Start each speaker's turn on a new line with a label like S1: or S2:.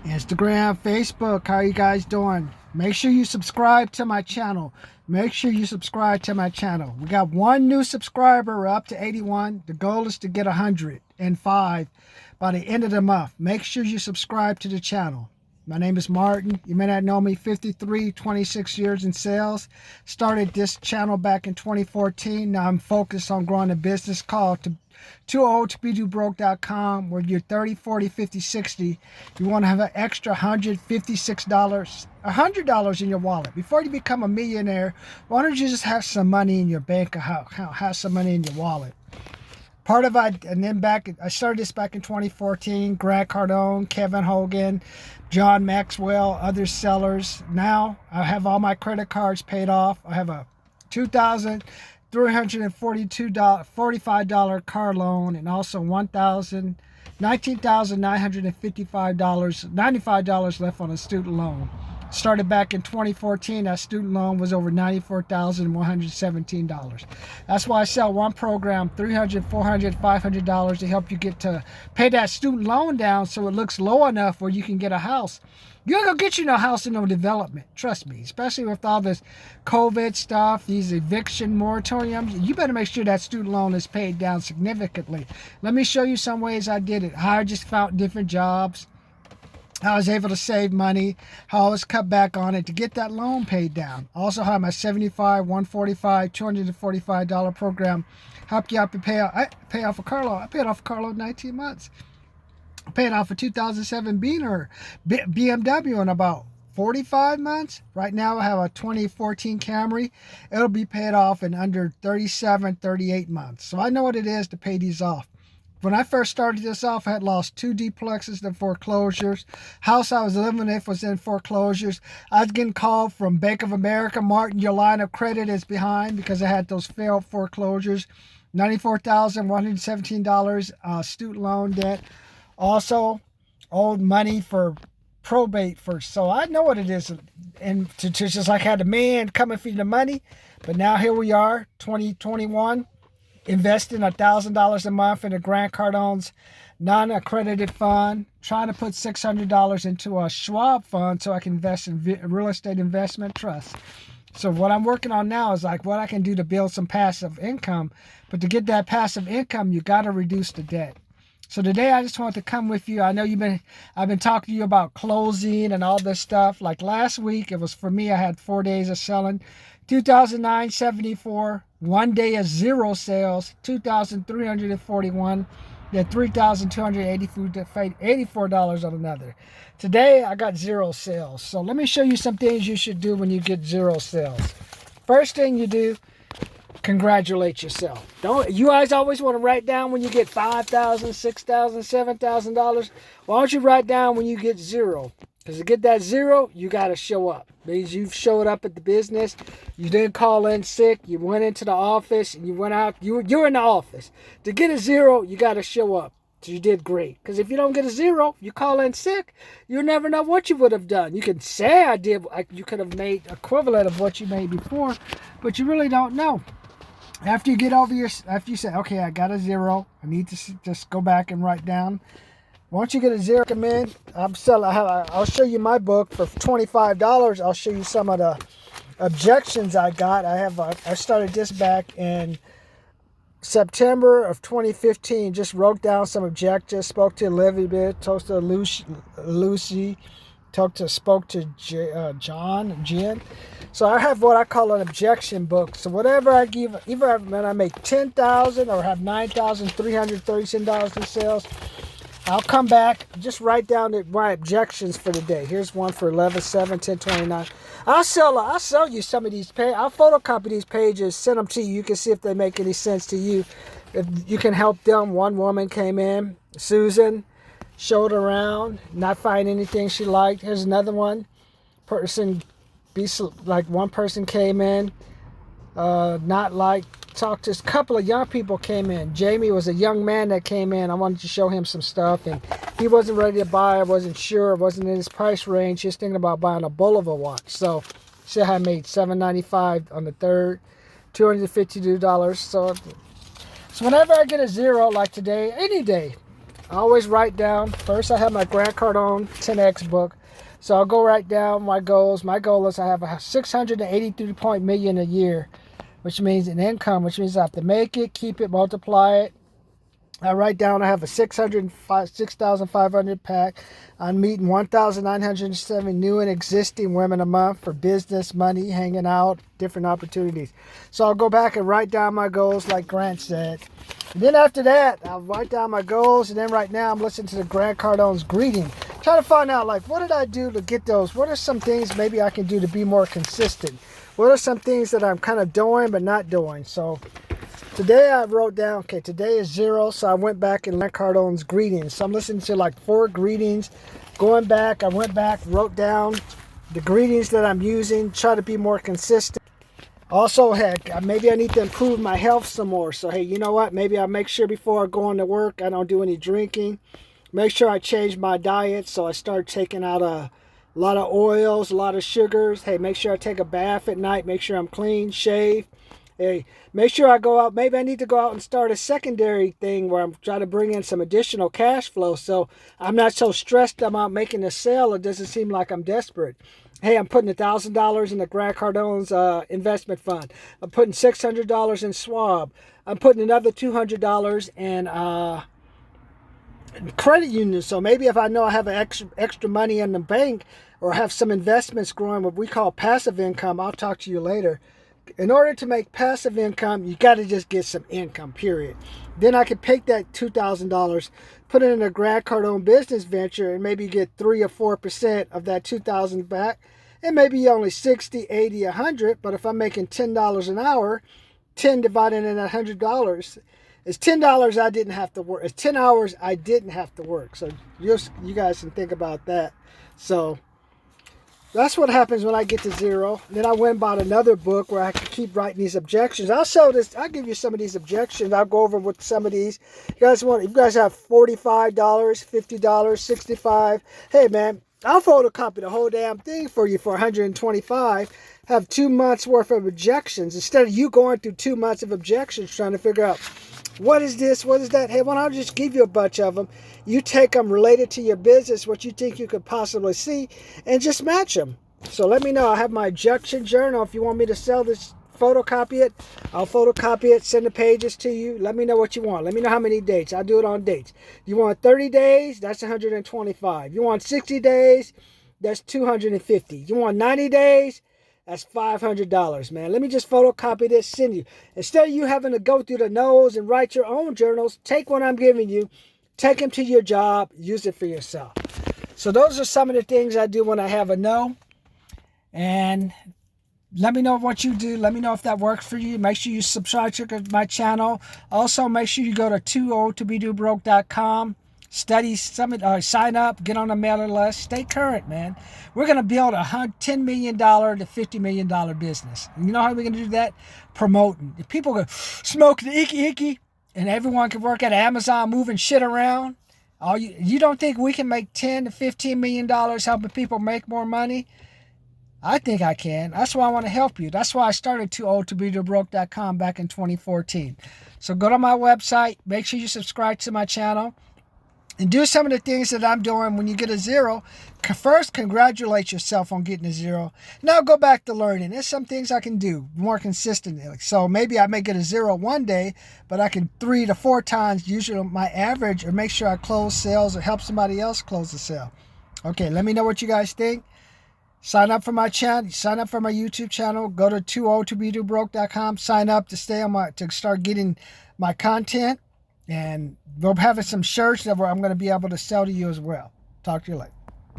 S1: Instagram, Facebook. How you guys doing? Make sure you subscribe to my channel. Make sure you subscribe to my channel. We got one new subscriber. We're up to 81. The goal is to get 105 by the end of the month. Make sure you subscribe to the channel. My name is Martin. You may not know me. 53, 26 years in sales. Started this channel back in 2014. Now I'm focused on growing a business called too old to be broke.com, where you're 30, 40, 50, 60. You want to have an extra $156, $100 in your wallet. Before you become a millionaire, why don't you just have some money in your bank account, have some money in your wallet? Part of it, and then I started this back in 2014. Grant Cardone, Kevin Hogan, John Maxwell, other sellers. Now I have all my credit cards paid off. I have a $2,345 car loan, and also $19,955 left on a student loan. Started back in 2014. That student loan was over $94,117. That's why I sell one program, $300, $400, $500 to help you get to pay that student loan down so it looks low enough where you can get a house. You ain't gonna get you no house and no development. Trust me, especially with all this COVID stuff, these eviction moratoriums. You better make sure that student loan is paid down significantly. Let me show you some ways I did it. How I just found different jobs. How I was able to save money, how I was cut back on it to get that loan paid down. Also how my $75, $145, $245 program help you out to pay off a car loan. I paid off a car loan in 19 months. I paid off a 2007 BMW in about 45 months. Right now I have a 2014 Camry. It'll be paid off in under 37, 38 months. So I know what it is to pay these off. When I first started this off, I had lost 2 duplexes to foreclosures. House I was living in was in foreclosures. I was getting called from Bank of America, Martin, your line of credit is behind, because I had those failed foreclosures. $94,117 student loan debt. Also owed money for probate first. So I know what it is. And to just like had a man coming for the money. But now here we are, 2021. Investing $1,000 a month in a Grant Cardone's non-accredited fund, trying to put $600 into a Schwab fund so I can invest in real estate investment trust. So what I'm working on now is like what I can do to build some passive income. But to get that passive income, you got to reduce the debt. So today I just wanted to come with you. I know I've been talking to you about closing and all this stuff. Like last week, it was for me, I had 4 days of selling. 2,974, 1 day of 0 sales, 2,341, then $3,284 on another. Today I got 0 sales. So let me show you some things you should do when you get 0 sales. First thing you do, congratulate yourself. You guys always want to write down when you get $5,000, $6,000, $7,000. Why don't you write down when you get 0? Because to get that 0, you got to show up. Means you've showed up at the business. You didn't call in sick. You went into the office and you went out. You're in the office. To get a 0, you got to show up. So you did great. Because if you don't get a 0, you call in sick, you'll never know what you would have done. You can say you could have made equivalent of what you made before, but you really don't know. After you say, okay, I got a 0, I need to just go back and write down. Once you get a 0, come in. I'll show you my book for $25. I'll show you some of the objections I got. I started this back in September of 2015. Just wrote down some objections. Spoke to Olivia bit. Talked to Lucy. Spoke to Jen. So I have what I call an objection book. So whatever I give, even when I make $10,000 or have $9,337 in sales, I'll come back, just write down my objections for the day. Here's one for 11/7/10/29. I'll sell you some of these pages. I'll photocopy these pages, send them to you. You can see if they make any sense to you. If you can help them. One woman came in, Susan, showed around, not find anything she liked. Here's another one. One person came in, talked to a couple of young people came in. Jamie was a young man that came in. I wanted to show him some stuff, and he wasn't ready to buy. I wasn't sure. It wasn't in his price range. He was thinking about buying a Bulova watch. So see how I made $795 on the third, $252. So whenever I get a 0, like today, any day, I always write down. First, I have my Grant Cardone 10X book. So I'll go write down my goals. My goal is I have a 683 million a year, which means an income, which means I have to make it, keep it, multiply it. I write down I have a 6,500 pack. I'm meeting 1,907 new and existing women a month for business, money, hanging out, different opportunities. So I'll go back and write down my goals like Grant said. And then after that, I'll write down my goals. And then right now I'm listening to the Grant Cardone's greeting. Trying to find out, like, what did I do to get those? What are some things maybe I can do to be more consistent? What are some things that I'm kind of doing but not doing? So today I wrote down, okay, today is 0, so I went back and learned Cardone's greetings. So I'm listening to like 4 greetings. Going back, I went back, wrote down the greetings that I'm using, try to be more consistent. Also, heck, maybe I need to improve my health some more. So, hey, you know what? Maybe I'll make sure before I go into work, I don't do any drinking. Make sure I change my diet. So I start taking out a lot of oils, a lot of sugars. Hey, make sure I take a bath at night. Make sure I'm clean, shave. Hey, make sure I go out. Maybe I need to go out and start a secondary thing where I'm trying to bring in some additional cash flow. So I'm not so stressed about making a sale. It doesn't seem like I'm desperate. Hey, I'm putting $1,000 in the Grant Cardone's investment fund. I'm putting $600 in Schwab. I'm putting another $200 in credit union. So maybe if I know I have an extra money in the bank or have some investments growing, what we call passive income, I'll talk to you later. In order to make passive income, you got to just get some income, period. Then I could take that $2,000, put it in a Grant Cardone business venture, and maybe get 3 or 4% of that $2,000 back. And maybe only 60, 80, 100. But if I'm making $10 an hour, 10 divided in $100 is $10 I didn't have to work. It's 10 hours I didn't have to work. So you guys can think about that. So that's what happens when I get to 0. Then I went and bought another book where I can keep writing these objections. I'll give you some of these objections. I'll go over with some of these. If you guys have $45, $50, $65, hey man, I'll photocopy the whole damn thing for you for $125. Have 2 months worth of objections instead of you going through 2 months of objections trying to figure out what is this, what is that. Hey, well, I'll just give you a bunch of them. You take them related to your business, what you think you could possibly see, and just match them. So let me know. I have my objection journal. If you want me to sell this, photocopy it. I'll photocopy it, send the pages to you. Let me know what you want. Let me know how many dates. I'll do it on dates. You want 30 days? That's 125. You want 60 days? That's 250. You want 90 days? That's $500, man. Let me just photocopy this, send you. Instead of you having to go through the nose and write your own journals, take what I'm giving you, take them to your job, use it for yourself. So those are some of the things I do when I have a no. And let me know what you do. Let me know if that works for you. Make sure you subscribe to my channel. Also, make sure you go to 20tobedobroke.com. Study, sign up, get on the mailing list, stay current, man. We're going to build a $10 million to $50 million business. And you know how we're going to do that? Promoting. If people go, smoke the icky, and everyone can work at Amazon moving shit around, you don't think we can make $10 to $15 million helping people make more money? I think I can. That's why I want to help you. That's why I started 20tobedobroke.com back in 2014. So go to my website. Make sure you subscribe to my channel. And do some of the things that I'm doing when you get a 0. First, congratulate yourself on getting a 0. Now go back to learning. There's some things I can do more consistently. So maybe I may get a 0 one day, but I can 3 to 4 times usually my average or make sure I close sales or help somebody else close the sale. Okay, let me know what you guys think. Sign up for my channel. Sign up for my YouTube channel. Go to 20tobedobroke.com. Sign up to stay on to start getting my content. And we'll have some shirts that I'm going to be able to sell to you as well. Talk to you later.